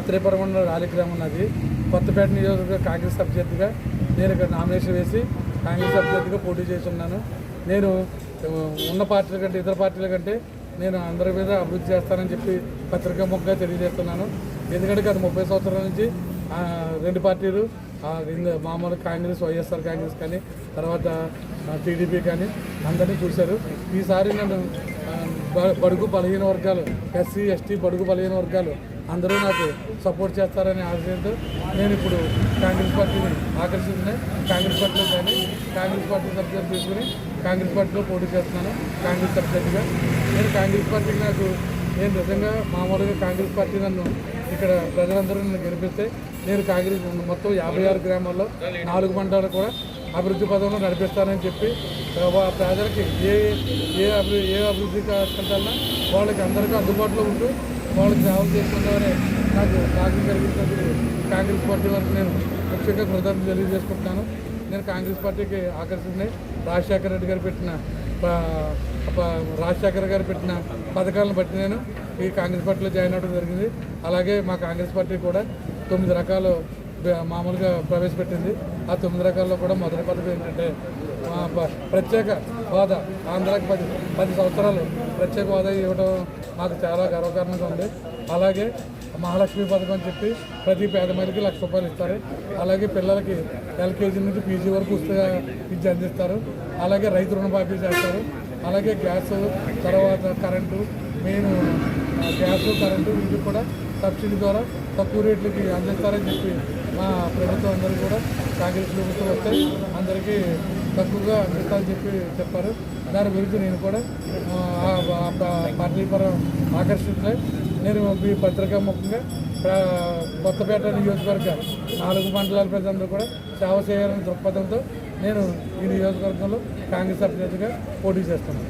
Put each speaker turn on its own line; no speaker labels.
మత్రేపురం రాలిగ్రామం అది కొత్తపేట నియోజకవర్గ కాంగ్రెస్ అభ్యర్థిగా నేను ఇక్కడ నామినేషన్ వేసి కాంగ్రెస్ అభ్యర్థిగా పోటీ చేస్తున్నాను. నేను ఉన్న పార్టీల కంటే ఇతర పార్టీల కంటే నేను అందరి మీద అభివృద్ధి చేస్తానని చెప్పి పత్రికాముఖంగా తెలియజేస్తున్నాను. ఎందుకంటే గత 30 సంవత్సరాల నుంచి రెండు పార్టీలు మామూలు కాంగ్రెస్, వైఎస్ఆర్ కాంగ్రెస్ కానీ తర్వాత టీడీపీ కానీ అందరినీ చూశారు. ఈసారి నన్ను బడుగు బలహీన వర్గాలు, ఎస్సీ ఎస్టీ బడుగు బలహీన వర్గాలు అందరూ నాకు సపోర్ట్ చేస్తారనే ఆశయంతో నేను ఇప్పుడు కాంగ్రెస్ పార్టీని ఆకర్షించిన కాంగ్రెస్ పార్టీలో కానీ కాంగ్రెస్ పార్టీ సభ్యులు తీసుకుని కాంగ్రెస్ పార్టీలో పోటీ చేస్తున్నాను. కాంగ్రెస్ అభ్యర్థిగా నేను కాంగ్రెస్ పార్టీకి నేను నిజంగా మామూలుగా కాంగ్రెస్ పార్టీ నన్ను ఇక్కడ ప్రజలందరూ నన్ను గెలిపిస్తే నేను కాంగ్రెస్ మొత్తం 56 గ్రామాల్లో 4 మండలాలు కూడా అభివృద్ధి పదంలో నడిపిస్తానని చెప్పి ప్రజలకి ఏ అభివృద్ధి కార్యక్రమాలన్నా వాళ్ళకి అందరికీ అందుబాటులో ఉంటూ వాళ్ళకి సేవలు చేసుకుంటామని నాకు భాగ్యం కలిగించినందుకు కాంగ్రెస్ పార్టీ వరకు నేను ముఖ్యంగా కృతజ్ఞతలు తెలియజేసుకుంటున్నాను. నేను కాంగ్రెస్ పార్టీకి ఆకర్షించి రాజశేఖర గారు పెట్టిన పథకాలను బట్టి నేను ఈ కాంగ్రెస్ పార్టీలో జాయిన్ అవ్వడం జరిగింది. అలాగే మా కాంగ్రెస్ పార్టీ కూడా 9 రకాలు మామూలుగా ప్రవేశపెట్టింది. ఆ 9 రకాల్లో కూడా మొదటి పథకం ఏంటంటే ప్రత్యేక హోదా, ఆంధ్రాకి 10 సంవత్సరాలు ప్రత్యేక హోదా ఇవ్వడం మాకు చాలా గర్వకారణంగా ఉంది. అలాగే మహాలక్ష్మి పథకం అని చెప్పి ప్రతి పేద మహిళకి ₹1,00,000 ఇస్తారు. అలాగే పిల్లలకి ఎల్కేజీ నుంచి పీజీ వరకు ఉచిత విద్య అందిస్తారు. అలాగే రైతు రుణమాఫీ చేస్తారు. అలాగే గ్యాస్, తర్వాత కరెంటు, మెయిన్ గ్యాసు కరెంటు వీటికి కూడా సబ్సిడీ ద్వారా తక్కువ రేట్లకి అందిస్తారని చెప్పి మా ప్రభుత్వం అందరూ కూడా కాంగ్రెస్ ప్రభుత్వం వస్తే అందరికీ తక్కువగా అందిస్తారని చెప్పారు. దాని గురించి నేను కూడా పార్టీ పరం ఆకర్షించలే నేను ఈ పత్రికా ముఖ్యంగా కొత్తపేట నియోజకవర్గ 4 మండలాల ప్రజలందరూ కూడా సేవ చేయాలనే దృక్పథంతో నేను ఈ నియోజకవర్గంలో కాంగ్రెస్ అభ్యర్థిగా పోటీ చేస్తున్నాను.